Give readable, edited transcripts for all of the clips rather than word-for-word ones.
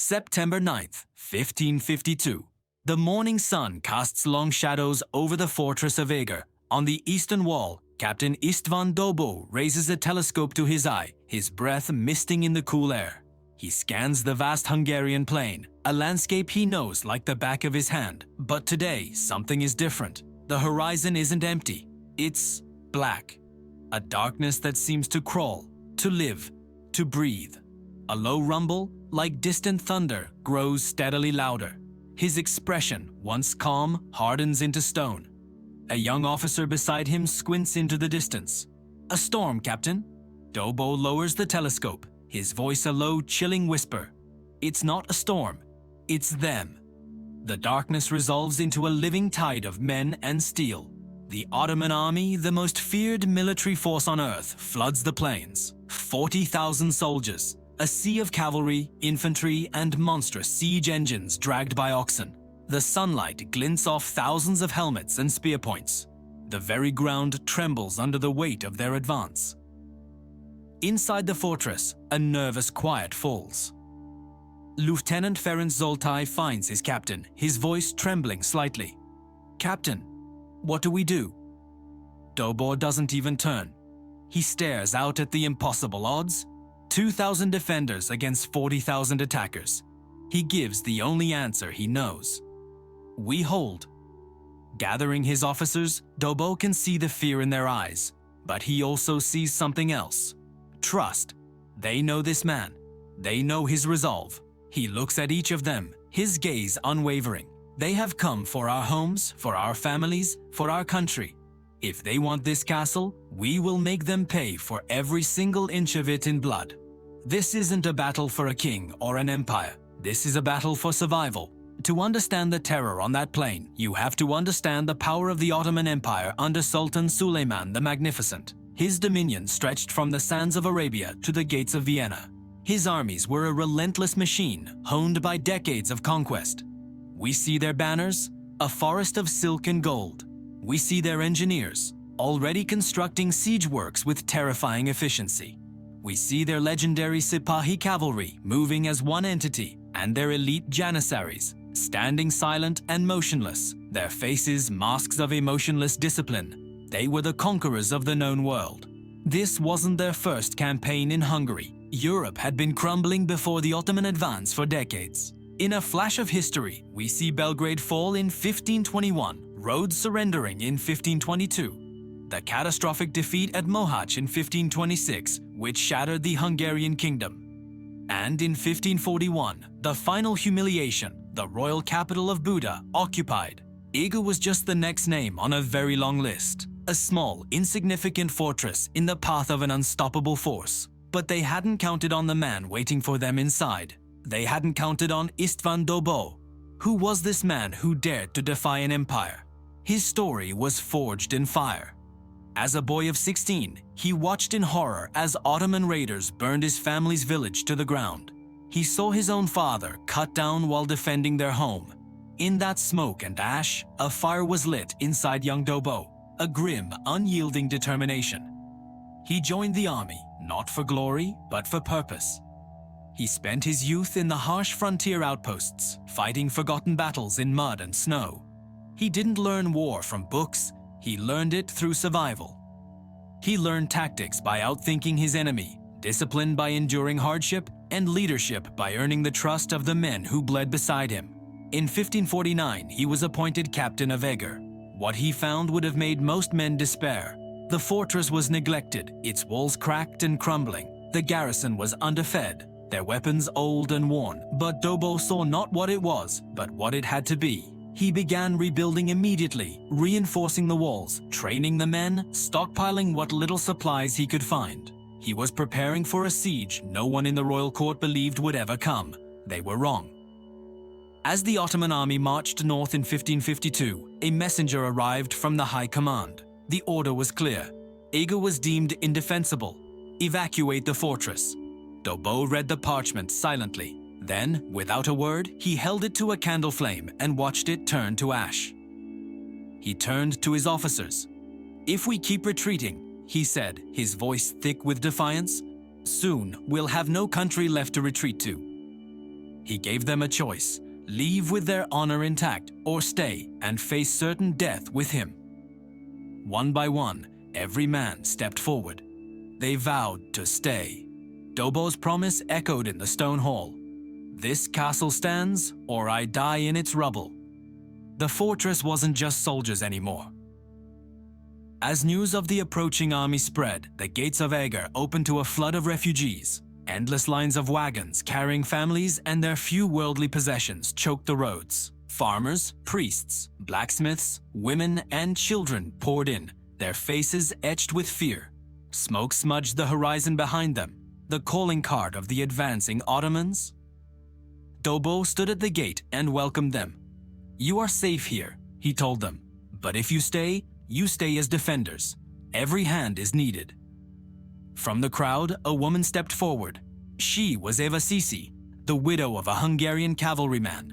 September 9th, 1552. The morning sun casts long shadows over the fortress of Eger. On the eastern wall, Captain István Dobó raises a telescope to his eye, his breath misting in the cool air. He scans the vast Hungarian plain, a landscape he knows like the back of his hand. But today, something is different. The horizon isn't empty. It's black. A darkness that seems to crawl, to live, to breathe. A low rumble, like distant thunder, grows steadily louder. His expression, once calm, hardens into stone. A young officer beside him squints into the distance. "A storm, Captain." Dobó lowers the telescope, his voice a low, chilling whisper. It's not a storm, it's them. The darkness resolves into a living tide of men and steel. The Ottoman army, the most feared military force on earth, floods the plains. 40,000 soldiers, a sea of cavalry, infantry, and monstrous siege engines dragged by oxen. The sunlight glints off thousands of helmets and spear points. The very ground trembles under the weight of their advance. Inside the fortress, a nervous quiet falls. Lieutenant Ferenc Zoltai finds his captain, his voice trembling slightly. "Captain, what do we do?" Dobó doesn't even turn. He stares out at the impossible odds. 2,000 defenders against 40,000 attackers. He gives the only answer he knows. "We hold." Gathering his officers, Dobó can see the fear in their eyes, but he also sees something else. Trust. They know this man. They know his resolve. He looks at each of them, his gaze unwavering. They have come for our homes, for our families, for our country. If they want this castle, we will make them pay for every single inch of it in blood. This isn't a battle for a king or an empire. This is a battle for survival. To understand the terror on that plain, you have to understand the power of the Ottoman Empire under Sultan Süleyman the Magnificent. His dominion stretched from the sands of Arabia to the gates of Vienna. His armies were a relentless machine, honed by decades of conquest. We see their banners, a forest of silk and gold. We see their engineers, already constructing siege works with terrifying efficiency. We see their legendary Sipahi cavalry moving as one entity, and their elite Janissaries, standing silent and motionless, their faces masks of emotionless discipline. They were the conquerors of the known world. This wasn't their first campaign in Hungary. Europe had been crumbling before the Ottoman advance for decades. In a flash of history, we see Belgrade fall in 1521, Rhodes surrendering in 1522, the catastrophic defeat at Mohacs in 1526, which shattered the Hungarian kingdom. And in 1541, the final humiliation, the royal capital of Buda, occupied. Eger was just the next name on a very long list, a small, insignificant fortress in the path of an unstoppable force. But they hadn't counted on the man waiting for them inside. They hadn't counted on István Dobó. Who was this man who dared to defy an empire? His story was forged in fire. As a boy of 16, he watched in horror as Ottoman raiders burned his family's village to the ground. He saw his own father cut down while defending their home. In that smoke and ash, a fire was lit inside young Dobó, a grim, unyielding determination. He joined the army, not for glory, but for purpose. He spent his youth in the harsh frontier outposts, fighting forgotten battles in mud and snow. He didn't learn war from books, he learned it through survival. He learned tactics by outthinking his enemy, discipline by enduring hardship, and leadership by earning the trust of the men who bled beside him. In 1549, he was appointed captain of Eger. What he found would have made most men despair. The fortress was neglected, its walls cracked and crumbling. The garrison was underfed, their weapons old and worn. But Dobó saw not what it was, but what it had to be. He began rebuilding immediately, reinforcing the walls, training the men, stockpiling what little supplies he could find. He was preparing for a siege no one in the royal court believed would ever come. They were wrong. As the Ottoman army marched north in 1552, a messenger arrived from the High Command. The order was clear. Eger was deemed indefensible. Evacuate the fortress. Dobó read the parchment silently. Then, without a word, he held it to a candle flame and watched it turn to ash. He turned to his officers. "If we keep retreating," he said, his voice thick with defiance, "soon we'll have no country left to retreat to." He gave them a choice: leave with their honor intact or stay and face certain death with him. One by one, every man stepped forward. They vowed to stay. Dobó's promise echoed in the stone hall. This castle stands, or I die in its rubble. The fortress wasn't just soldiers anymore. As news of the approaching army spread, the gates of Eger opened to a flood of refugees. Endless lines of wagons carrying families and their few worldly possessions choked the roads. Farmers, priests, blacksmiths, women, and children poured in, their faces etched with fear. Smoke smudged the horizon behind them, the calling card of the advancing Ottomans. Dobó stood at the gate and welcomed them. "You are safe here," he told them, "but if you stay as defenders. Every hand is needed." From the crowd, a woman stepped forward. She was Éva Síszi, the widow of a Hungarian cavalryman.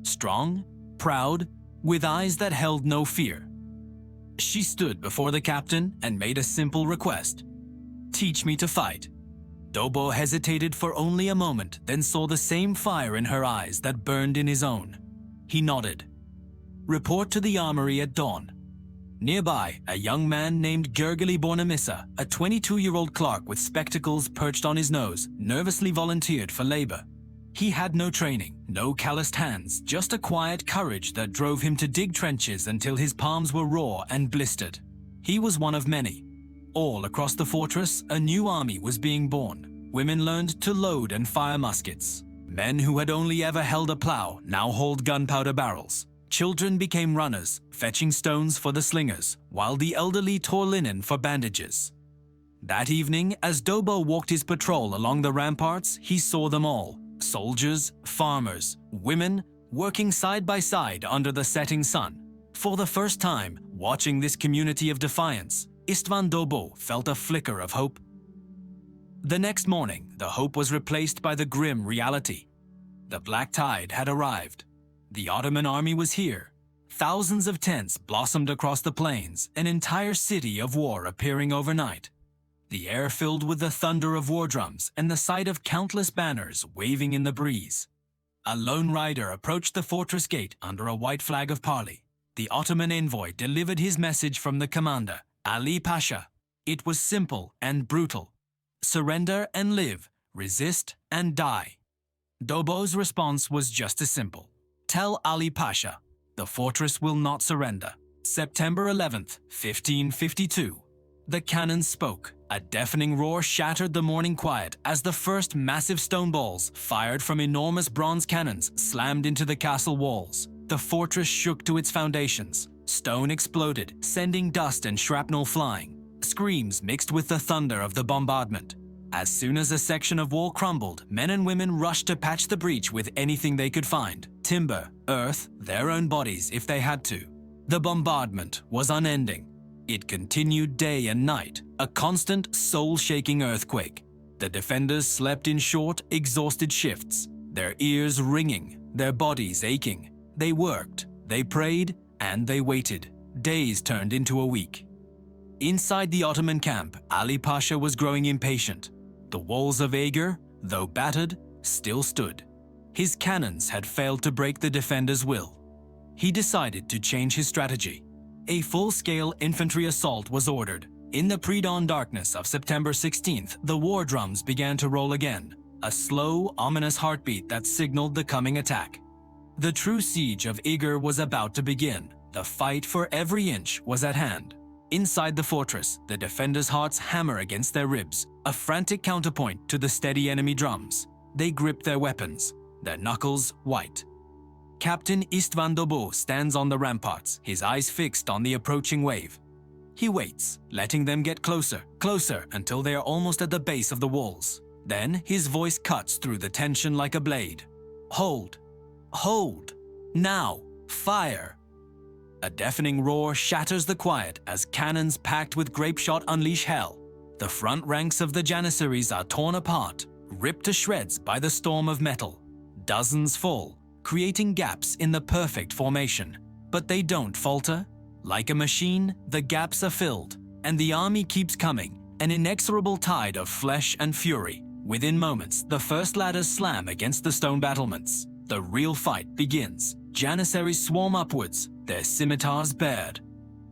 Strong, proud, with eyes that held no fear. She stood before the captain and made a simple request: "Teach me to fight." Dobó hesitated for only a moment, then saw the same fire in her eyes that burned in his own. He nodded. "Report to the armory at dawn." Nearby, a young man named Gergely Bornemissa, a 22-year-old clerk with spectacles perched on his nose, nervously volunteered for labor. He had no training, no calloused hands, just a quiet courage that drove him to dig trenches until his palms were raw and blistered. He was one of many. All across the fortress, a new army was being born. Women learned to load and fire muskets. Men who had only ever held a plow now hauled gunpowder barrels. Children became runners, fetching stones for the slingers, while the elderly tore linen for bandages. That evening, as Dobó walked his patrol along the ramparts, he saw them all: soldiers, farmers, women, working side by side under the setting sun. For the first time, watching this community of defiance, István Dobó felt a flicker of hope. The next morning, the hope was replaced by the grim reality. The black tide had arrived. The Ottoman army was here. Thousands of tents blossomed across the plains, an entire city of war appearing overnight. The air filled with the thunder of war drums and the sight of countless banners waving in the breeze. A lone rider approached the fortress gate under a white flag of parley. The Ottoman envoy delivered his message from the commander, Ali Pasha. It was simple and brutal: surrender and live, resist and die. Dobó's response was just as simple: tell Ali Pasha, the fortress will not surrender. September 11th, 1552. The cannon spoke. A deafening roar shattered the morning quiet as the first massive stone balls, fired from enormous bronze cannons, slammed into the castle walls. The fortress shook to its foundations. Stone exploded, sending dust and shrapnel flying. Screams mixed with the thunder of the bombardment. As soon as a section of wall crumbled, men and women rushed to patch the breach with anything they could find: timber, earth, their own bodies if they had to. The bombardment was unending. It continued day and night, a constant, soul-shaking earthquake. The defenders slept in short, exhausted shifts, their ears ringing, their bodies aching. They worked, they prayed, and they waited. Days turned into a week. Inside the Ottoman camp, Ali Pasha was growing impatient. The walls of Eger, though battered, still stood. His cannons had failed to break the defenders' will. He decided to change his strategy. A full-scale infantry assault was ordered. In the pre-dawn darkness of September 16th, the war drums began to roll again, a slow, ominous heartbeat that signaled the coming attack. The true siege of Eger was about to begin. The fight for every inch was at hand. Inside the fortress, the defenders' hearts hammer against their ribs, a frantic counterpoint to the steady enemy drums. They grip their weapons, their knuckles white. Captain István Dobó stands on the ramparts, his eyes fixed on the approaching wave. He waits, letting them get closer, closer, until they are almost at the base of the walls. Then his voice cuts through the tension like a blade. Hold! Hold! Now! Fire! A deafening roar shatters the quiet as cannons packed with grape shot unleash hell. The front ranks of the Janissaries are torn apart, ripped to shreds by the storm of metal. Dozens fall, creating gaps in the perfect formation. But they don't falter. Like a machine, the gaps are filled, and the army keeps coming, an inexorable tide of flesh and fury. Within moments, the first ladders slam against the stone battlements. The real fight begins. Janissaries swarm upwards, their scimitars bared.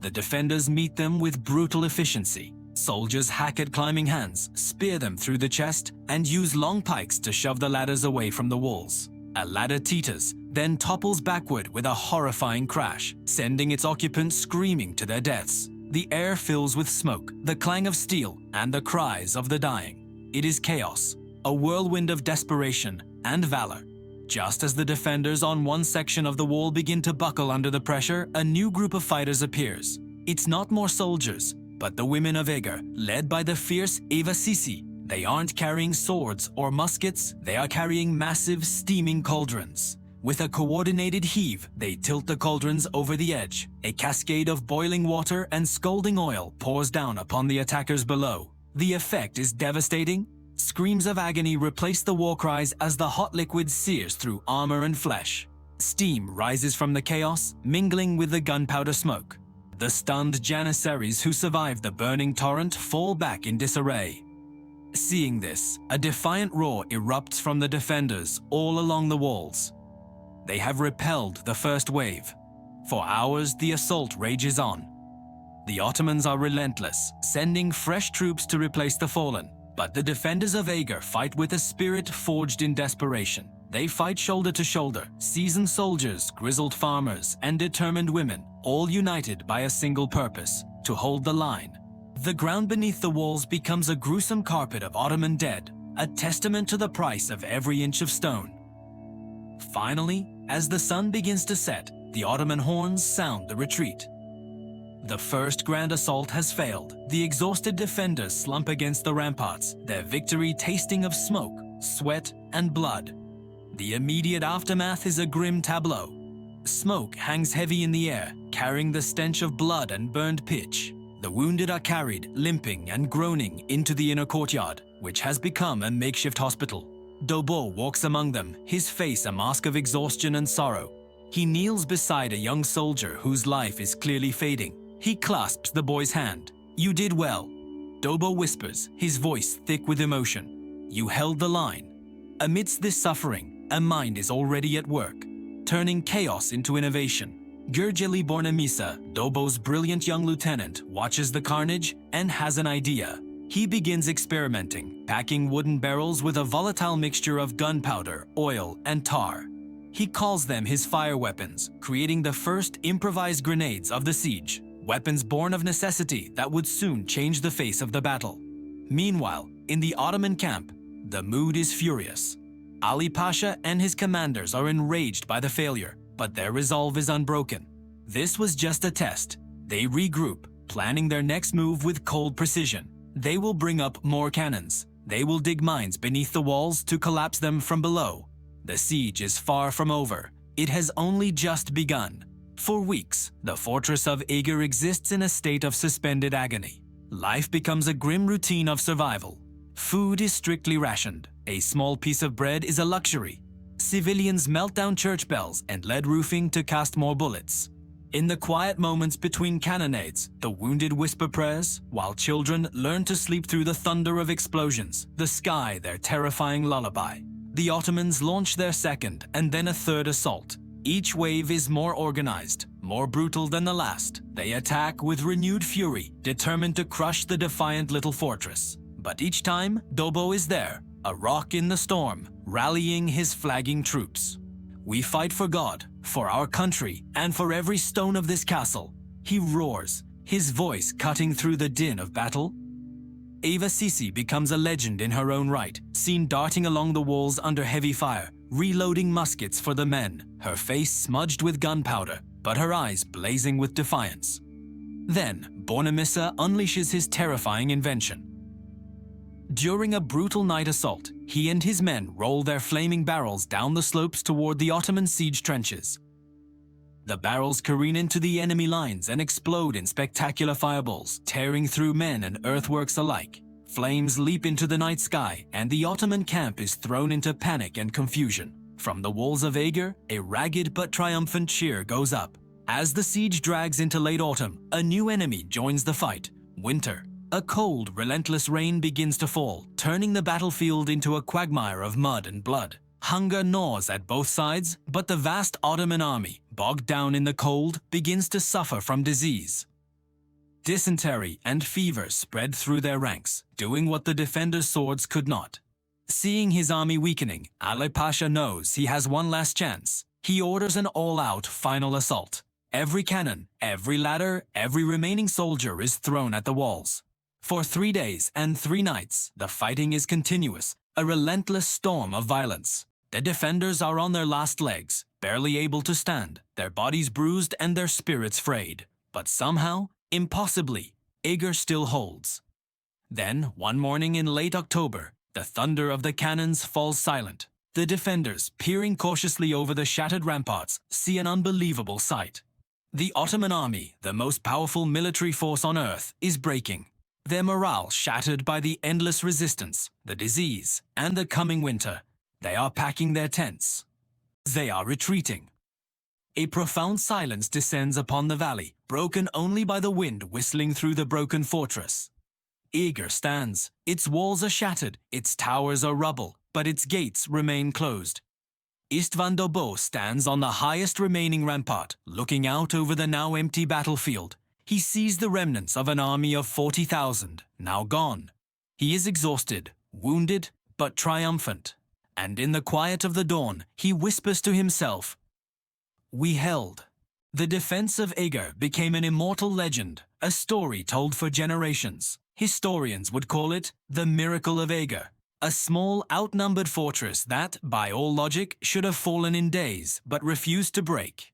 The defenders meet them with brutal efficiency. Soldiers hack at climbing hands, spear them through the chest, and use long pikes to shove the ladders away from the walls. A ladder teeters, then topples backward with a horrifying crash, sending its occupants screaming to their deaths. The air fills with smoke, the clang of steel, and the cries of the dying. It is chaos, a whirlwind of desperation and valor. Just as the defenders on one section of the wall begin to buckle under the pressure, a new group of fighters appears. It's not more soldiers, but the women of Eger, led by the fierce Éva Síszi. They aren't carrying swords or muskets, they are carrying massive, steaming cauldrons. With a coordinated heave, they tilt the cauldrons over the edge. A cascade of boiling water and scalding oil pours down upon the attackers below. The effect is devastating. Screams of agony replace the war cries as the hot liquid sears through armor and flesh. Steam rises from the chaos, mingling with the gunpowder smoke. The stunned Janissaries who survived the burning torrent fall back in disarray. Seeing this, a defiant roar erupts from the defenders all along the walls. They have repelled the first wave. For hours, the assault rages on. The Ottomans are relentless, sending fresh troops to replace the fallen. But the defenders of Eger fight with a spirit forged in desperation. They fight shoulder to shoulder, seasoned soldiers, grizzled farmers, and determined women, all united by a single purpose: to hold the line. The ground beneath the walls becomes a gruesome carpet of Ottoman dead, a testament to the price of every inch of stone. Finally, as the sun begins to set, the Ottoman horns sound the retreat. The first grand assault has failed. The exhausted defenders slump against the ramparts, their victory tasting of smoke, sweat, and blood. The immediate aftermath is a grim tableau. Smoke hangs heavy in the air, carrying the stench of blood and burned pitch. The wounded are carried, limping and groaning, into the inner courtyard, which has become a makeshift hospital. Dobó walks among them, his face a mask of exhaustion and sorrow. He kneels beside a young soldier whose life is clearly fading. He clasps the boy's hand. "You did well," Dobó whispers, his voice thick with emotion. "You held the line." Amidst this suffering, a mind is already at work, turning chaos into innovation. Gurgeli Bornemisa, Dobó's brilliant young lieutenant, watches the carnage and has an idea. He begins experimenting, packing wooden barrels with a volatile mixture of gunpowder, oil, and tar. He calls them his fire weapons, creating the first improvised grenades of the siege. Weapons born of necessity that would soon change the face of the battle. Meanwhile, in the Ottoman camp, the mood is furious. Ali Pasha and his commanders are enraged by the failure, but their resolve is unbroken. This was just a test. They regroup, planning their next move with cold precision. They will bring up more cannons. They will dig mines beneath the walls to collapse them from below. The siege is far from over. It has only just begun. For weeks, the fortress of Eger exists in a state of suspended agony. Life becomes a grim routine of survival. Food is strictly rationed. A small piece of bread is a luxury. Civilians melt down church bells and lead roofing to cast more bullets. In the quiet moments between cannonades, the wounded whisper prayers, while children learn to sleep through the thunder of explosions, the sky their terrifying lullaby. The Ottomans launch their second and then a third assault. Each wave is more organized, more brutal than the last. They attack with renewed fury, determined to crush the defiant little fortress. But each time, Dobó is there, a rock in the storm, rallying his flagging troops. "We fight for God, for our country, and for every stone of this castle," he roars, his voice cutting through the din of battle. Éva Síszi becomes a legend in her own right, seen darting along the walls under heavy fire, reloading muskets for the men, her face smudged with gunpowder, but her eyes blazing with defiance. Then, Bornemisa unleashes his terrifying invention. During a brutal night assault, he and his men roll their flaming barrels down the slopes toward the Ottoman siege trenches. The barrels careen into the enemy lines and explode in spectacular fireballs, tearing through men and earthworks alike. Flames leap into the night sky, and the Ottoman camp is thrown into panic and confusion. From the walls of Eger, a ragged but triumphant cheer goes up. As the siege drags into late autumn, a new enemy joins the fight: winter. A cold, relentless rain begins to fall, turning the battlefield into a quagmire of mud and blood. Hunger gnaws at both sides, but the vast Ottoman army, bogged down in the cold, begins to suffer from disease. Dysentery and fever spread through their ranks, doing what the defenders' swords could not. Seeing his army weakening, Ali Pasha knows he has one last chance. He orders an all-out final assault. Every cannon, every ladder, every remaining soldier is thrown at the walls. For 3 days and 3 nights, the fighting is continuous, a relentless storm of violence. The defenders are on their last legs, barely able to stand, their bodies bruised and their spirits frayed. But somehow, impossibly, Eger still holds. Then, one morning in late October, the thunder of the cannons falls silent. The defenders, peering cautiously over the shattered ramparts, see an unbelievable sight. The Ottoman army, the most powerful military force on earth, is breaking. Their morale shattered by the endless resistance, the disease, and the coming winter. They are packing their tents. They are retreating. A profound silence descends upon the valley, broken only by the wind whistling through the broken fortress. Eger stands. Its walls are shattered, its towers are rubble, but its gates remain closed. István Dobó stands on the highest remaining rampart, looking out over the now empty battlefield. He sees the remnants of an army of 40,000, now gone. He is exhausted, wounded, but triumphant. And in the quiet of the dawn, he whispers to himself, "We held." The defense of Eger became an immortal legend, a story told for generations. Historians would call it the miracle of Eger. A small, outnumbered fortress that, by all logic, should have fallen in days, but refused to break.